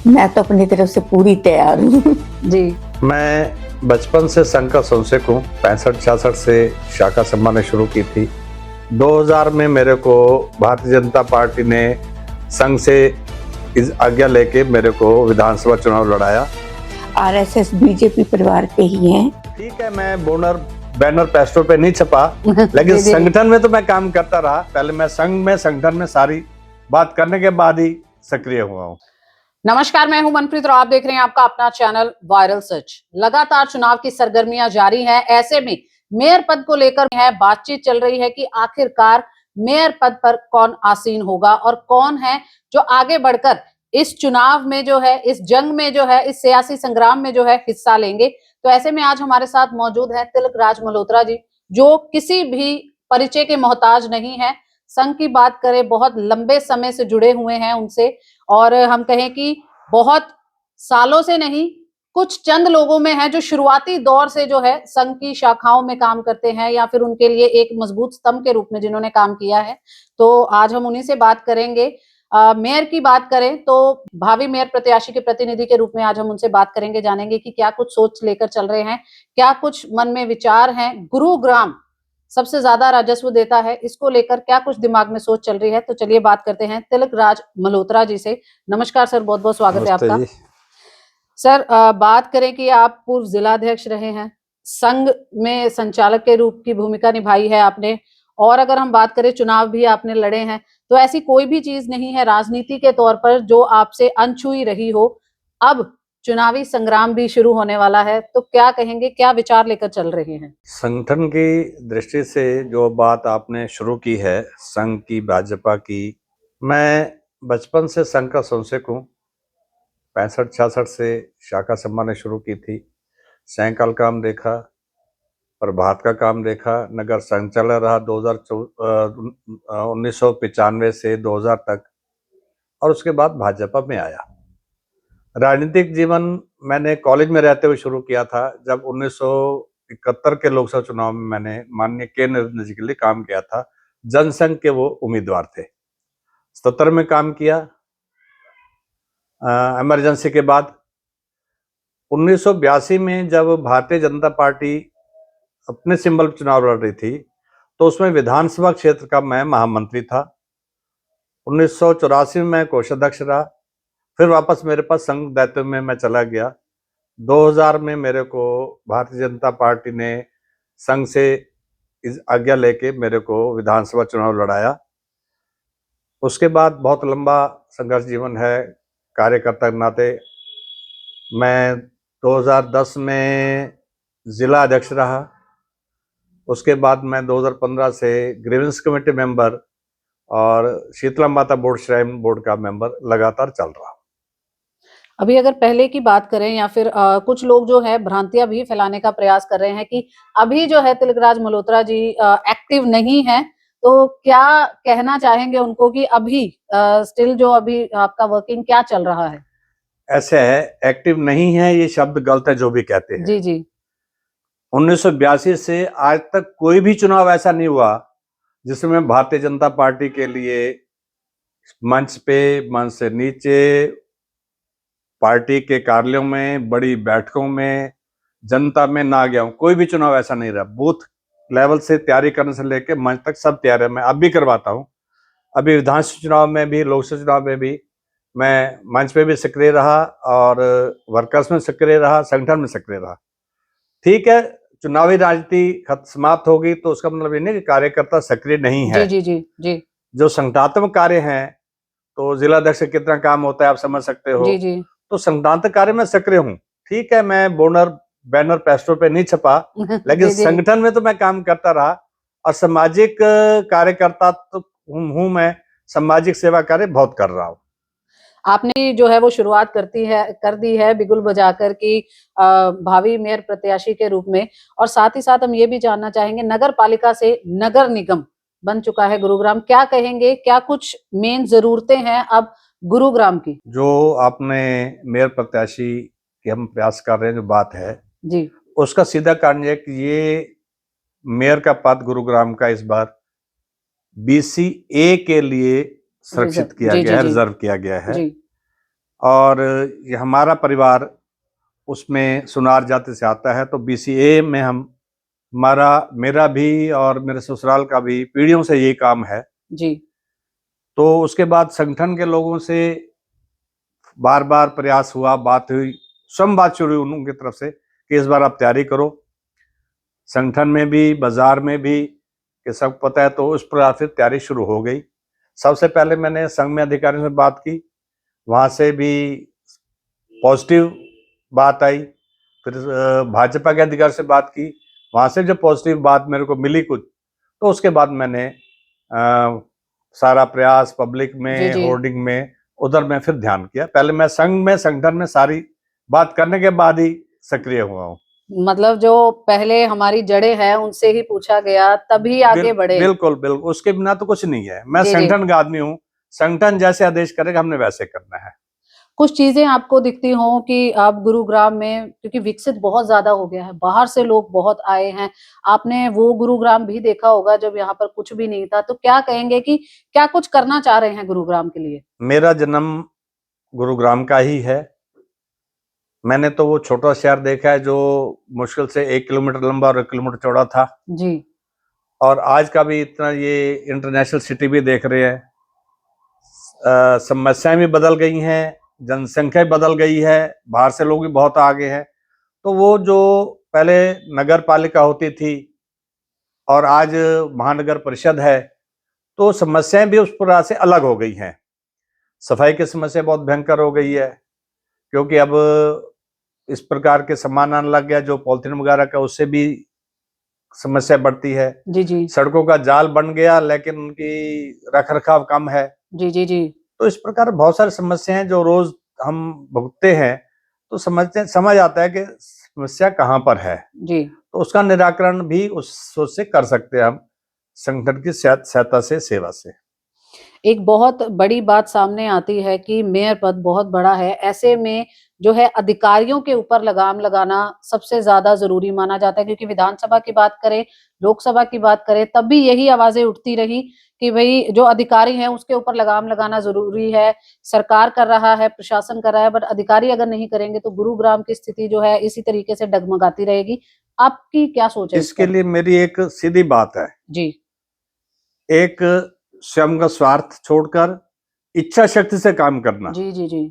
मैं तो अपनी तरफ से पूरी तैयार हूँ। जी। मैं बचपन से संघ का संशयक हूँ। 65-66 से शाखा संभालना शुरू की थी। 2000 में मेरे को भारतीय जनता पार्टी ने संघ से इस आज्ञा लेके मेरे को विधानसभा चुनाव लड़ाया। आरएसएस बीजेपी परिवार के ही हैं। ठीक है, मैं बैनर पेस्टों पे नहीं छपा, लेकिन संगठन में तो मैं काम करता रहा। पहले मैं संघ में, संगठन में सारी बात करने के बाद ही सक्रिय हुआ हूँ। नमस्कार, मैं हूं मनप्रीत और आप देख रहे हैं आपका अपना चैनल वायरल सच। लगातार चुनाव की सरगर्मियां जारी हैं। ऐसे में मेयर पद को लेकर है बातचीत चल रही है कि आखिरकार मेयर पद पर कौन आसीन होगा और कौन है जो आगे बढ़कर इस चुनाव में जो है, इस जंग में जो है, इस सियासी संग्राम में जो है हिस्सा लेंगे। तो ऐसे में आज हमारे साथ मौजूद है तिलक राज मल्होत्रा जी, जो किसी भी परिचय के मोहताज नहीं है। संघ की बात करें, बहुत लंबे समय से जुड़े हुए हैं उनसे, और हम कहें कि बहुत सालों से नहीं, कुछ चंद लोगों में है जो शुरुआती दौर से जो है संघ की शाखाओं में काम करते हैं या फिर उनके लिए एक मजबूत स्तंभ के रूप में जिन्होंने काम किया है। तो आज हम उन्हीं से बात करेंगे। मेयर की बात करें तो भावी मेयर प्रत्याशी के प्रतिनिधि के रूप में आज हम उनसे बात करेंगे, जानेंगे कि क्या कुछ सोच लेकर चल रहे हैं, क्या कुछ मन में विचार हैं। गुरुग्राम सबसे ज्यादा राजस्व देता है, इसको लेकर क्या कुछ दिमाग में सोच चल रही है। तो चलिए बात करते हैं तिलक राज मल्होत्रा जी से। नमस्कार सर, बहुत बहुत स्वागत है आपका। सर, बात करें कि आप पूर्व जिलाध्यक्ष रहे हैं, संघ में संचालक के रूप की भूमिका निभाई है आपने, और अगर हम बात करें चुनाव भी आपने लड़े हैं, तो ऐसी कोई भी चीज नहीं है राजनीति के तौर पर जो आपसे अनछुई रही हो। अब चुनावी संग्राम भी शुरू होने वाला है, तो क्या कहेंगे, क्या विचार लेकर चल रहे हैं? संगठन की दृष्टि से जो बात आपने शुरू की है, संघ की, भाजपा की, मैं बचपन से संघ का संशयक हूँ। 65-66 से शाखा संभालना शुरू की थी। सायकाल काम देखा, प्रभात का काम देखा, नगर संचालक रहा 1995 से 2000 तक, और उसके बाद भाजपा में आया। राजनीतिक जीवन मैंने कॉलेज में रहते हुए शुरू किया था, जब 1971 के लोकसभा चुनाव में मैंने माननीय के नरेंद्र जी के लिए काम किया था। जनसंघ के वो उम्मीदवार थे। 77 में काम किया इमरजेंसी के बाद। 1982 में जब भारतीय जनता पार्टी अपने सिंबल चुनाव लड़ रही थी, तो उसमें विधानसभा क्षेत्र का मैं महामंत्री था। 1984 में मैं कोषाध्यक्ष रहा, फिर वापस मेरे पास संघ दायित्व में मैं चला गया। 2000 में मेरे को भारतीय जनता पार्टी ने संघ से इस आज्ञा लेके मेरे को विधानसभा चुनाव लड़ाया। उसके बाद बहुत लंबा संघर्ष जीवन है कार्यकर्ता के नाते। मैं 2010 में जिला अध्यक्ष रहा। उसके बाद मैं 2015 से ग्रीवेंस कमेटी मेंबर और शीतला माता बोर्ड श्राइन बोर्ड का मेंबर लगातार चल रहा। अभी अगर पहले की बात करें या फिर कुछ लोग जो है भ्रांतियां भी फैलाने का प्रयास कर रहे हैं कि अभी जो है तिलक राज मल्होत्रा जी एक्टिव नहीं है, तो क्या कहना चाहेंगे उनको कि अभी स्टिल जो अभी आपका वर्किंग क्या चल रहा है? ऐसे है, एक्टिव नहीं है ये शब्द गलत है जो भी कहते हैं। जी जी। 1982 से आज तक कोई भी चुनाव ऐसा नहीं हुआ जिसमें भारतीय जनता पार्टी के लिए मंच पे, मंच से नीचे, पार्टी के कार्यालयों में, बड़ी बैठकों में, जनता में ना गया हूं। कोई भी चुनाव ऐसा नहीं रहा। बूथ लेवल से तैयारी करने से लेकर मंच तक सब तैयारी मैं अब भी करवाता हूं। अभी विधानसभा चुनाव में भी, लोकसभा चुनाव में भी मैं मंच पे भी सक्रिय रहा और वर्कर्स में सक्रिय रहा, संगठन में सक्रिय रहा। ठीक है, चुनावी राजनीति समाप्त होगी तो उसका मतलब ये नहीं कि कार्यकर्ता सक्रिय नहीं है। जी जी जी जी। जो संगठनात्मक कार्य हैं, तो जिलाध्यक्ष कितना काम होता है आप समझ सकते हो। जी जी। तो संगठनात्मक कार्य में सक्रिय हूँ। ठीक है, मैं बैनर पेस्टों पे नहीं छपा, लेकिन जी जी। संगठन में तो मैं काम करता रहा और सामाजिक कार्यकर्ता तो हूँ मैं। सामाजिक सेवा कार्य बहुत कर रहा हूँ। आपने जो है वो शुरुआत कर दी है बिगुल बजाकर कि भावी मेयर प्रत्याशी के रूप में, और साथ ही साथ हम ये भी जानना चाहेंगे, नगर पालिका से नगर निगम बन चुका है गुरुग्राम। क्या कहेंगे, क्या कुछ मेन जरूरतें हैं अब गुरुग्राम की? जो आपने मेयर प्रत्याशी की हम प्रयास कर रहे हैं, जो बात है जी। उसका सीधा कारण ये कि ये मेयर का पद गुरुग्राम का इस बार BCA के लिए सुरक्षित किया जी गया जी है, जी रिजर्व किया गया है। जी। और ये हमारा परिवार उसमें सुनार जाति से आता है, तो बीसीए में मेरा भी और मेरे ससुराल का भी पीढ़ियों से यही काम है। जी तो उसके बाद संगठन के लोगों से बार बार प्रयास हुआ, बात हुई, स्वयं बात शुरू हुई उनकी तरफ से कि इस बार आप तैयारी करो, संगठन में भी बाजार में भी, कि सब पता है। तो उस प्रकार से तैयारी शुरू हो गई। सबसे पहले मैंने संघ में अधिकारियों से बात की, वहाँ से भी पॉजिटिव बात आई। फिर भाजपा के अधिकारी से बात की, वहाँ से जो पॉजिटिव बात मेरे को मिली कुछ, तो उसके बाद मैंने सारा प्रयास पब्लिक जी में, जी होर्डिंग में, उधर मैं फिर ध्यान किया। पहले मैं संघ में, संगठन में सारी बात करने के बाद ही सक्रिय हुआ हूँ। मतलब जो पहले हमारी जड़ें हैं उनसे ही पूछा गया तभी आगे बढ़े। बिल्कुल बिल्कुल, उसके बिना तो कुछ नहीं है। मैं जी जी संगठन का आदमी हूँ, संगठन जैसे आदेश करेगा हमने वैसे करना है। कुछ चीजें आपको दिखती हों कि आप गुरुग्राम में, क्योंकि विकसित बहुत ज्यादा हो गया है, बाहर से लोग बहुत आए हैं, आपने वो गुरुग्राम भी देखा होगा जब यहाँ पर कुछ भी नहीं था, तो क्या कहेंगे कि क्या कुछ करना चाह रहे हैं गुरुग्राम के लिए? मेरा जन्म गुरुग्राम का ही है। मैंने तो वो छोटा शहर देखा है जो मुश्किल से 1 किलोमीटर लंबा और 1 किलोमीटर चौड़ा था, जी और आज का भी इतना ये इंटरनेशनल सिटी भी देख रहे हैं। समस्याएं भी बदल गई हैं, जनसंख्या भी बदल गई है, बाहर से लोग भी बहुत आगे हैं। तो वो जो पहले नगर पालिका होती थी और आज महानगर परिषद है, तो समस्याएं भी उस प्रकार से अलग हो गई हैं। सफाई की समस्या बहुत भयंकर हो गई है, क्योंकि अब इस प्रकार के सामान आने लग गया जो पॉलिथीन वगैरह का, उससे भी समस्या बढ़ती है। जी जी सड़कों का जाल बन गया लेकिन उनकी रख रखाव कम है। जी जी जी तो इस प्रकार बहुत सारी समस्याएं हैं जो रोज हम भुगतते हैं, तो समझ आता है कि समस्या कहाँ पर है। जी तो उसका निराकरण भी उस सोच से कर सकते हैं हम, संगठन की सहायता से, सेवा से। एक बहुत बड़ी बात सामने आती है कि मेयर पद बहुत बड़ा है, ऐसे में जो है अधिकारियों के ऊपर लगाम लगाना सबसे ज्यादा जरूरी माना जाता है, क्योंकि विधानसभा की बात करें, लोकसभा की बात करें, तब भी यही आवाजें उठती रही कि भाई जो अधिकारी हैं उसके ऊपर लगाम लगाना जरूरी है। सरकार कर रहा है, प्रशासन कर रहा है, बट अधिकारी अगर नहीं करेंगे तो गुरुग्राम की स्थिति जो है इसी तरीके से डगमगाती रहेगी। आपकी क्या सोच है इस इसके पर? लिए मेरी एक सीधी बात है, जी एक स्वयं का स्वार्थ छोड़कर इच्छा शक्ति से काम करना, जी जी जी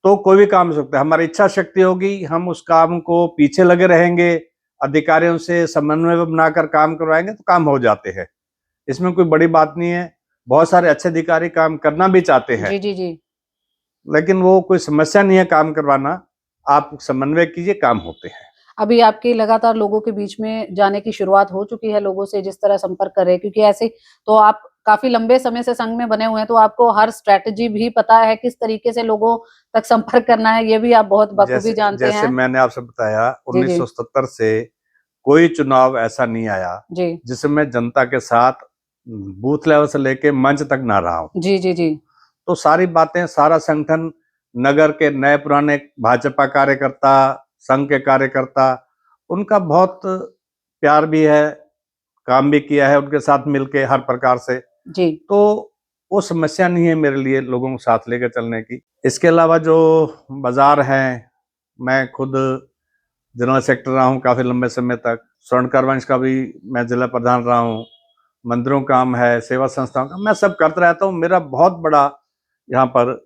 तो कोई भी काम हो सकता है। हमारी इच्छा शक्ति होगी, हम उस काम को पीछे लगे रहेंगे, अधिकारियों से समन्वय बनाकर काम करवाएंगे तो काम हो जाते हैं। इसमें कोई बड़ी बात नहीं है। बहुत सारे अच्छे अधिकारी काम करना भी चाहते हैं, जी जी जी लेकिन वो कोई समस्या नहीं है काम करवाना। आप समन्वय कीजिए, काम होते हैं। अभी आपके लगातार लोगों के बीच में जाने की शुरुआत हो चुकी है, लोगों से जिस तरह संपर्क कर रहे हैं, क्योंकि ऐसे तो आप काफी लंबे समय से संघ में बने हुए हैं, तो आपको हर स्ट्रेटजी भी पता है, किस तरीके से लोगों तक संपर्क करना है, ये भी आप बहुत बखूबी जैसे जानते जैसे हैं। मैंने आपसे बताया, जी जी 1977 से कोई चुनाव ऐसा नहीं आया जी जिसमें जनता के साथ बूथ लेवल से लेके मंच तक ना रहा हूं। जी जी जी तो सारी बातें, सारा संगठन, नगर के नए पुराने भाजपा कार्यकर्ता, संघ के कार्यकर्ता, उनका बहुत प्यार भी है, काम भी किया है उनके साथ मिलके हर प्रकार से। जी तो वो समस्या नहीं है मेरे लिए लोगों को साथ लेकर चलने की। इसके अलावा जो बाजार हैं, मैं खुद जनरल सेक्रेटरी रहा हूँ काफी लंबे समय तक। स्वर्णकार वंश का भी मैं जिला प्रधान रहा हूँ। मंदिरों का काम है, सेवा संस्थाओं का, मैं सब करता रहता हूँ। मेरा बहुत बड़ा यहाँ पर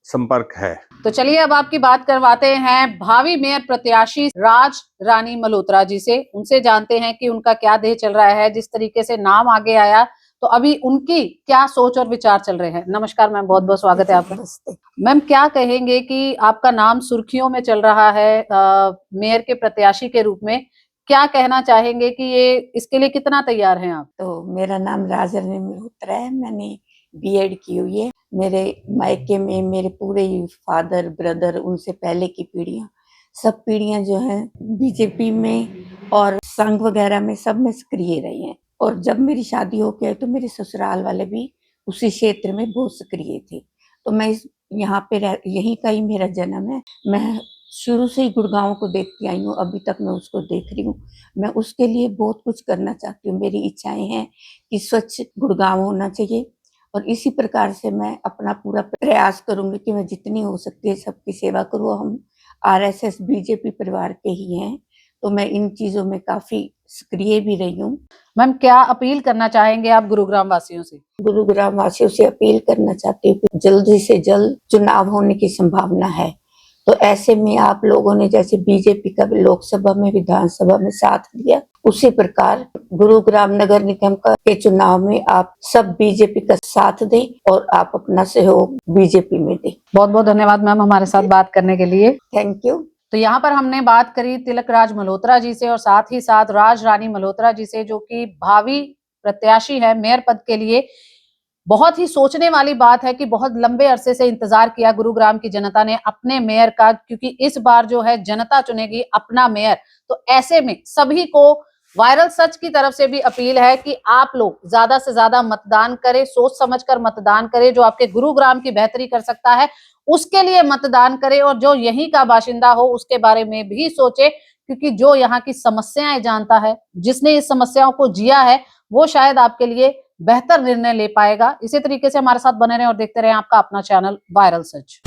संपर्क है। तो चलिए अब आपकी बात करवाते हैं भावी मेयर प्रत्याशी राज रानी मल्होत्रा जी से, उनसे जानते हैं कि उनका क्या देह चल रहा है, जिस तरीके से नाम आगे आया तो अभी उनकी क्या सोच और विचार चल रहे हैं। नमस्कार मैम, बहुत बहुत स्वागत है आपका। नमस्ते। मैम क्या कहेंगे कि आपका नाम सुर्खियों में चल रहा है मेयर के प्रत्याशी के रूप में, क्या कहना चाहेंगे कि ये इसके लिए कितना तैयार हैं आप? तो मेरा नाम राजरानी मल्होत्रा है, मैंने बीएड की हुई है। मेरे मायके में मेरे पूरे फादर ब्रदर, उनसे पहले की पीढ़ियां, सब पीढ़ियां जो हैं बीजेपी में और संघ वगैरह में सब में सक्रिय रही हैं। और जब मेरी शादी हो गई तो मेरे ससुराल वाले भी उसी क्षेत्र में बहुत सक्रिय थे। तो मैं यहाँ पे यहीं का ही मेरा जन्म है। मैं शुरू से ही गुड़गांव को देखती आई हूँ, अभी तक मैं उसको देख रही हूँ। मैं उसके लिए बहुत कुछ करना चाहती हूँ। मेरी इच्छाएं हैं कि स्वच्छ गुड़गांव होना चाहिए और इसी प्रकार से मैं अपना पूरा प्रयास करूंगी कि मैं जितनी हो सकती है सबकी सेवा करूँ। हम आरएसएस बीजेपी परिवार के ही हैं, तो मैं इन चीजों में काफी सक्रिय भी रही हूँ। मैम, क्या अपील करना चाहेंगे आप गुरुग्राम वासियों से? गुरुग्राम वासियों से अपील करना चाहती हूँ कि जल्दी से जल्द चुनाव होने की संभावना है, तो ऐसे में आप लोगों ने जैसे बीजेपी का भी लोकसभा में विधानसभा में साथ दिया, उसी प्रकार गुरुग्राम नगर निगम के चुनाव में आप सब बीजेपी का साथ दें और आप अपना सहयोग बीजेपी में दें। बहुत बहुत धन्यवाद मैम हमारे साथ बात करने के लिए। Thank you. तो यहाँ पर हमने बात करी तिलक राज मल्होत्रा जी से और साथ ही साथ राज रानी मल्होत्रा जी से, जो कि भावी प्रत्याशी है मेयर पद के लिए। बहुत ही सोचने वाली बात है कि बहुत लंबे अरसे से इंतजार किया गुरुग्राम की जनता ने अपने मेयर का, क्योंकि इस बार जो है जनता चुनेगी अपना मेयर। तो ऐसे में सभी को वायरल सच की तरफ से भी अपील है कि आप लोग ज्यादा से ज्यादा मतदान करें, सोच समझकर मतदान करें। जो आपके गुरुग्राम की बेहतरी कर सकता है उसके लिए मतदान करें, और जो यहीं का बाशिंदा हो उसके बारे में भी सोचे, क्योंकि जो यहाँ की समस्याएं जानता है, जिसने इस समस्याओं को जिया है, वो शायद आपके लिए बेहतर निर्णय ले पाएगा। इसी तरीके से हमारे साथ बने रहें और देखते रहें आपका अपना चैनल वायरल सच।